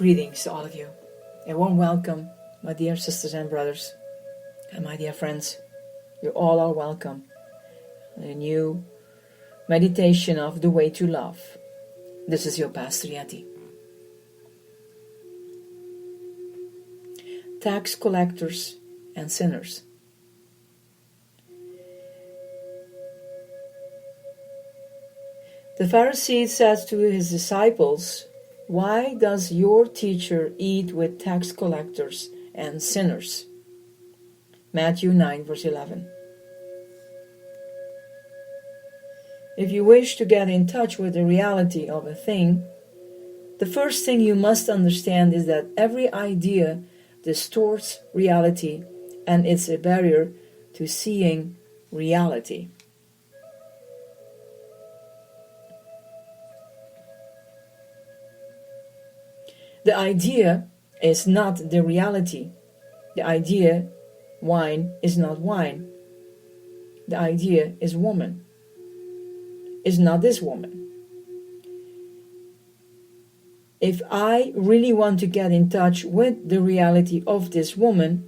Greetings to all of you. A warm welcome, my dear sisters and brothers, and my dear friends. You all are welcome. A new meditation of the way to love. This is your Pastor Yeti. Tax collectors and sinners. The Pharisee says to his disciples, "Why does your teacher eat with tax collectors and sinners?" Matthew 9, verse 11. If you wish to get in touch with the reality of a thing, the first thing you must understand is that every idea distorts reality and it's a barrier to seeing reality. The idea is not the reality. The idea, wine, is not wine. The idea is woman, is not this woman. If I really want to get in touch with the reality of this woman,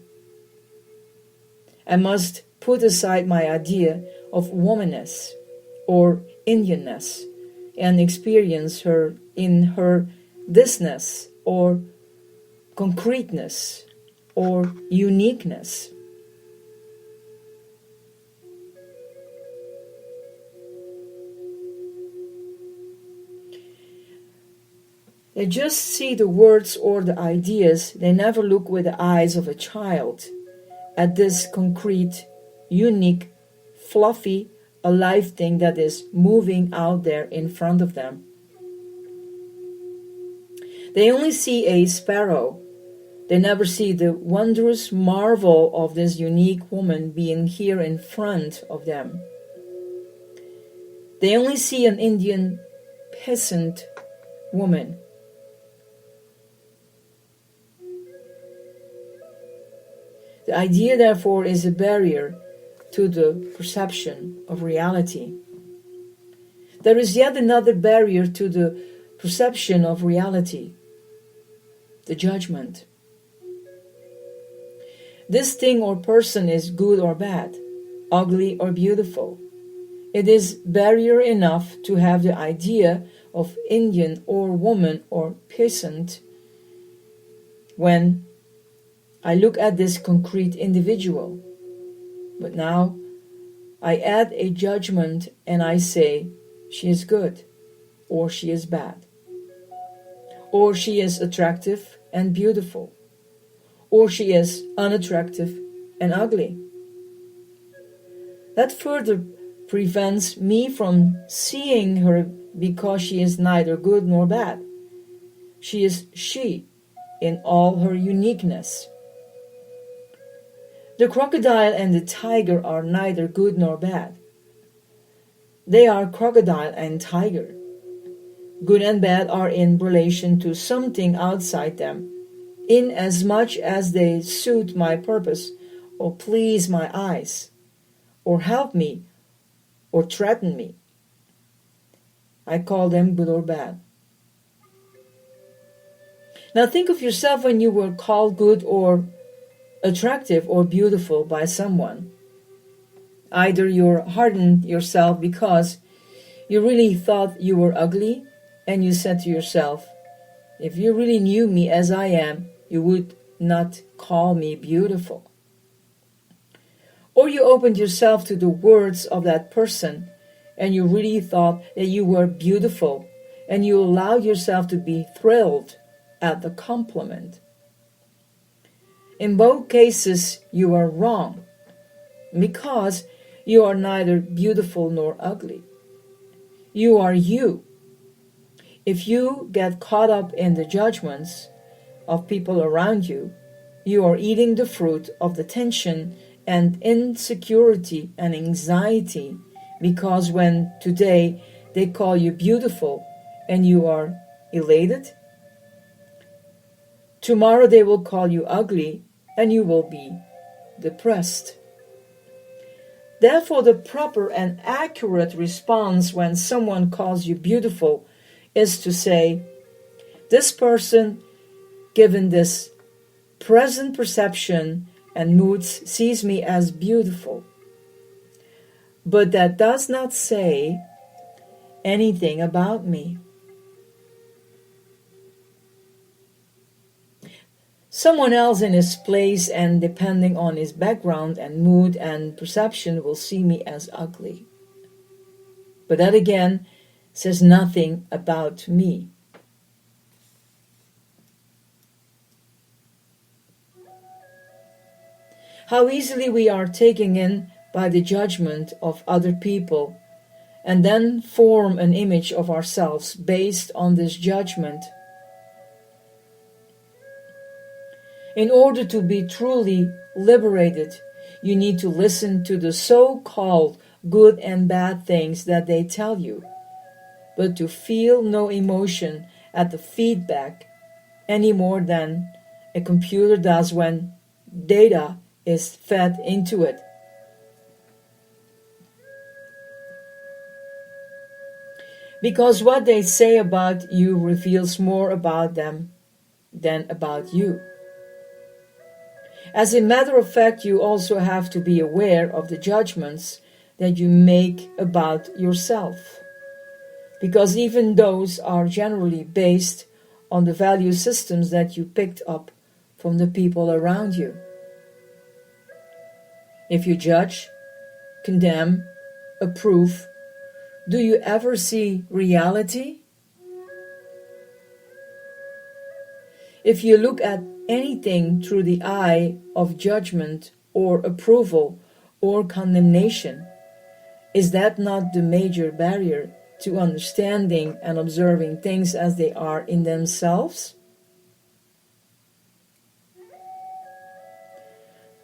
I must put aside my idea of womanness or Indianness and experience her in her thisness or concreteness or uniqueness. They just see the words or the ideas. They never look with the eyes of a child at this concrete, unique, fluffy, alive thing that is moving out there in front of them. They only see a sparrow. They never see the wondrous marvel of this unique woman being here in front of them. They only see an Indian peasant woman. The idea, therefore, is a barrier to the perception of reality. There is yet another barrier to the perception of reality: the judgment. This thing or person is good or bad, ugly or beautiful. It is barrier enough to have the idea of Indian or woman or peasant when I look at this concrete individual. But now I add a judgment and I say she is good or she is bad, or she is attractive and beautiful, or she is unattractive and ugly. That further prevents me from seeing her because she is neither good nor bad. She is she in all her uniqueness. The crocodile and the tiger are neither good nor bad. They are crocodile and tiger. Good and bad are in relation to something outside them, in as much as they suit my purpose, or please my eyes, or help me, or threaten me. I call them good or bad. Now think of yourself when you were called good or attractive or beautiful by someone. Either you hardened yourself because you really thought you were ugly, and you said to yourself, if you really knew me as I am, you would not call me beautiful. Or you opened yourself to the words of that person, and you really thought that you were beautiful, and you allowed yourself to be thrilled at the compliment. In both cases, you are wrong, because you are neither beautiful nor ugly. You are you. If you get caught up in the judgments of people around you, you are eating the fruit of the tension and insecurity and anxiety, because when today they call you beautiful and you are elated, tomorrow they will call you ugly and you will be depressed. Therefore, the proper and accurate response when someone calls you beautiful is to say, this person given this present perception and moods, sees me as beautiful. But that does not say anything about me. Someone else in his place and depending on his background and mood and perception will see me as ugly. But that again says nothing about me. How easily we are taken in by the judgment of other people and then form an image of ourselves based on this judgment. In order to be truly liberated, you need to listen to the so-called good and bad things that they tell you, but to feel no emotion at the feedback any more than a computer does when data is fed into it. Because what they say about you reveals more about them than about you. As a matter of fact, you also have to be aware of the judgments that you make about yourself, because even those are generally based on the value systems that you picked up from the people around you. If you judge, condemn, approve, do you ever see reality? If you look at anything through the eye of judgment or approval or condemnation, is that not the major barrier to understanding and observing things as they are in themselves?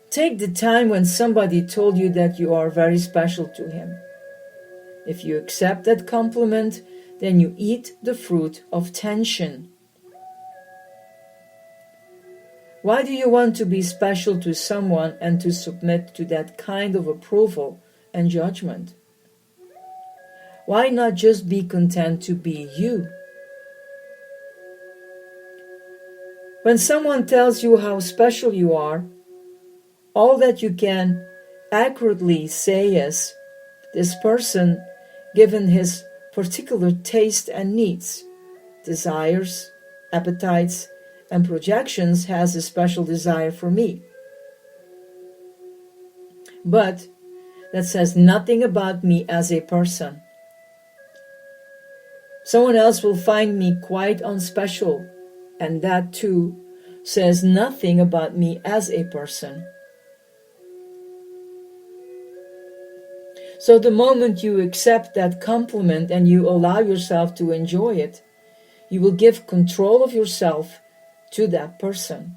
Take the time when somebody told you that you are very special to him. If you accept that compliment, then you eat the fruit of tension. Why do you want to be special to someone and to submit to that kind of approval and judgment? Why not just be content to be you? When someone tells you how special you are, all that you can accurately say is, this person, given his particular taste and needs, desires, appetites, and projections, has a special desire for me. But that says nothing about me as a person. Someone else will find me quite unspecial, and that too says nothing about me as a person. So the moment you accept that compliment and you allow yourself to enjoy it, you will give control of yourself to that person.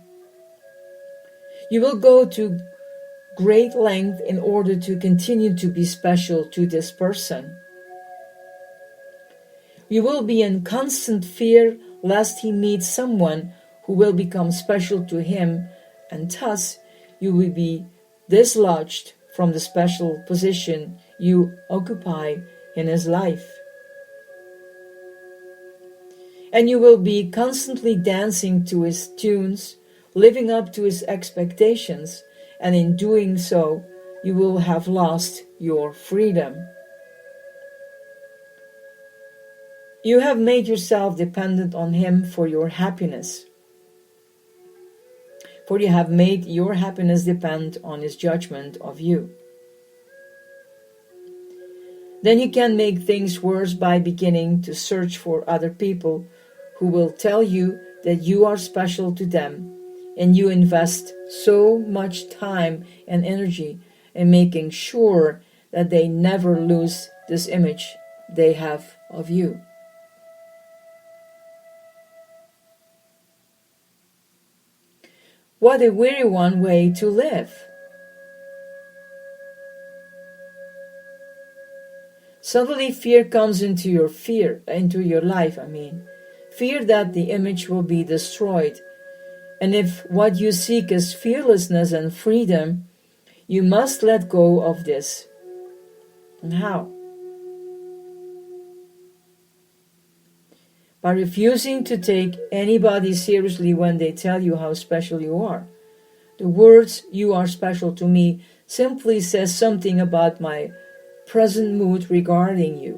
You will go to great length in order to continue to be special to this person. You will be in constant fear lest he meets someone who will become special to him, and thus you will be dislodged from the special position you occupy in his life. And you will be constantly dancing to his tunes, living up to his expectations, and in doing so, you will have lost your freedom. You have made yourself dependent on him for your happiness. For you have made your happiness depend on his judgment of you. Then you can make things worse by beginning to search for other people who will tell you that you are special to them, and you invest so much time and energy in making sure that they never lose this image they have of you. What a weary one way to live. Suddenly fear comes into your life. Fear that the image will be destroyed. And if what you seek is fearlessness and freedom, you must let go of this. And how? by refusing to take anybody seriously when they tell you how special you are. The words "you are special to me" simply says something about my present mood regarding you,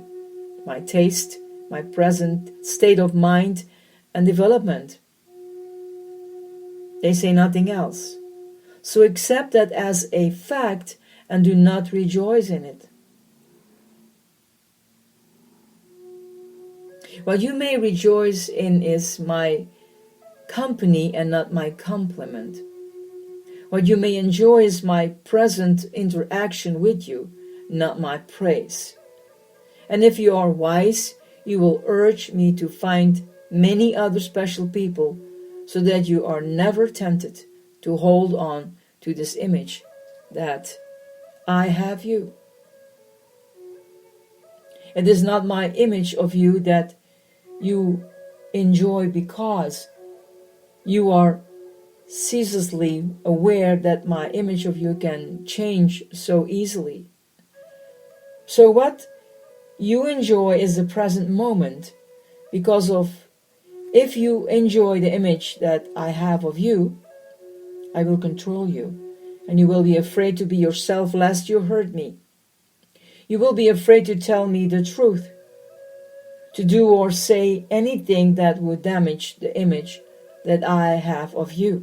my taste, my present state of mind and development. They say nothing else. So accept that as a fact and do not rejoice in it. What you may rejoice in is my company and not my compliment. What you may enjoy is my present interaction with you, not my praise. And if you are wise, you will urge me to find many other special people so that you are never tempted to hold on to this image that I have you. It is not my image of you that you enjoy because you are ceaselessly aware that my image of you can change so easily. So what you enjoy is the present moment, because of if you enjoy the image that I have of you, I will control you, and you will be afraid to be yourself lest you hurt me. You will be afraid to tell me the truth, to do or say anything that would damage the image that I have of you.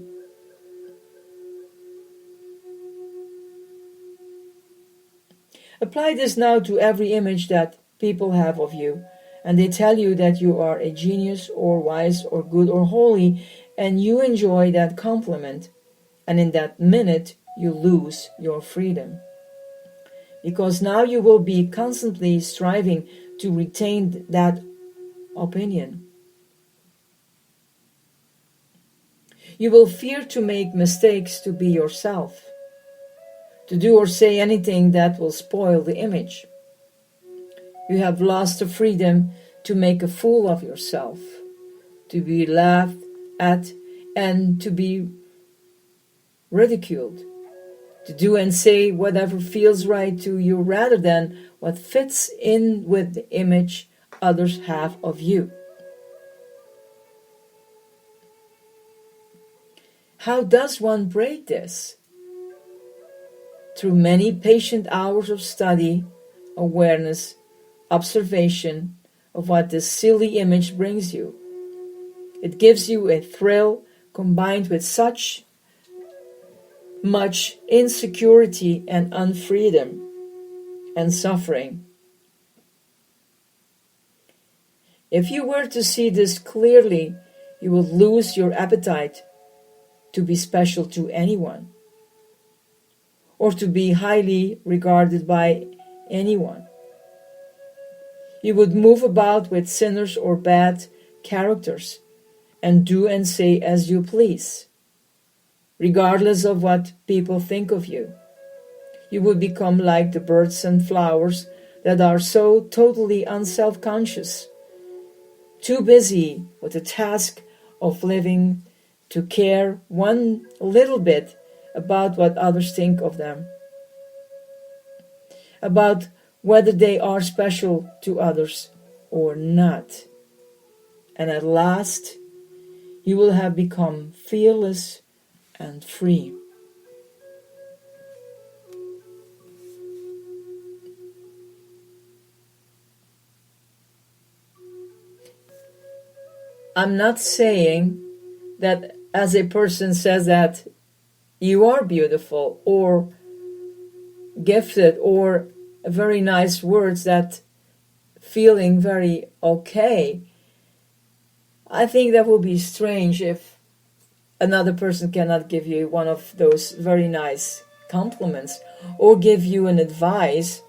Apply this now to every image that people have of you, and they tell you that you are a genius or wise or good or holy, and you enjoy that compliment, and in that minute you lose your freedom. Because now you will be constantly striving to retain that opinion. You will fear to make mistakes, to be yourself, to do or say anything that will spoil the image. You have lost the freedom to make a fool of yourself, to be laughed at and to be ridiculed, to do and say whatever feels right to you rather than what fits in with the image others have of you. How does one break this? Through many patient hours of study, awareness, observation of what this silly image brings you. It gives you a thrill combined with such much insecurity and unfreedom and suffering. If you were to see this clearly, you would lose your appetite to be special to anyone or to be highly regarded by anyone. You would move about with sinners or bad characters and do and say as you please, regardless of what people think of you. You would become like the birds and flowers that are so totally unself-conscious, too busy with the task of living to care one little bit about what others think of them, about whether they are special to others or not. And at last, you will have become fearless and free. I'm not saying that as a person says that you are beautiful or gifted or very nice words that feeling very okay. I think that would be strange if another person cannot give you one of those very nice compliments or give you an advice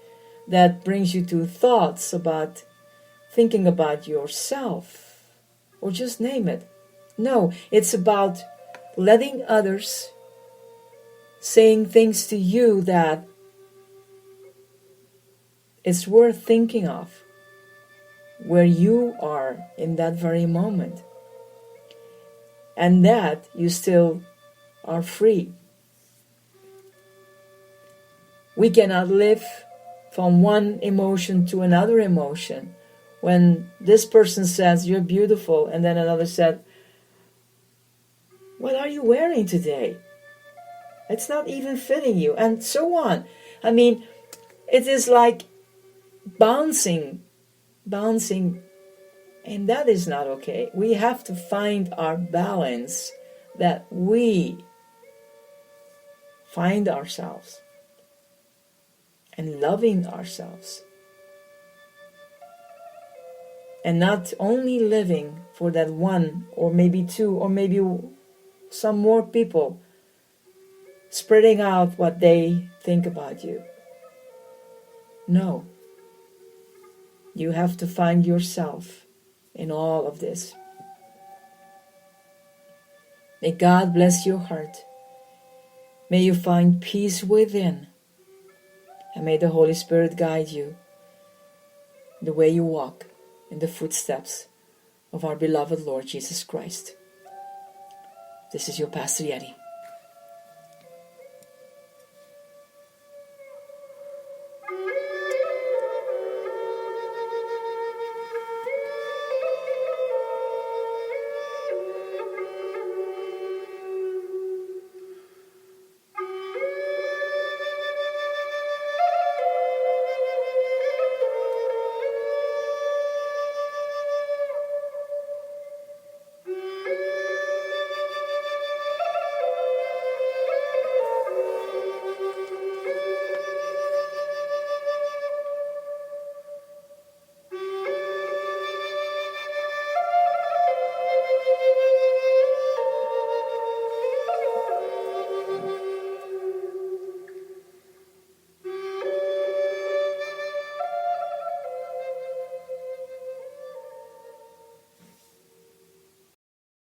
that brings you to thoughts about thinking about yourself, or just name it. No, it's about letting others saying things to you that it's worth thinking of where you are in that very moment, and that you still are free. We cannot live from one emotion to another emotion when this person says, "You're beautiful," and then another said, "What are you wearing today? It's not even fitting you," and so on. I mean, it is like bouncing, and that is not okay. We have to find our balance, that we find ourselves and loving ourselves, and not only living for that one or maybe two or maybe some more people, spreading out what they think about you. No. You have to find yourself in all of this. May God bless your heart. May you find peace within. And may the Holy Spirit guide you the way you walk in the footsteps of our beloved Lord Jesus Christ. This is your Pastor Yeti.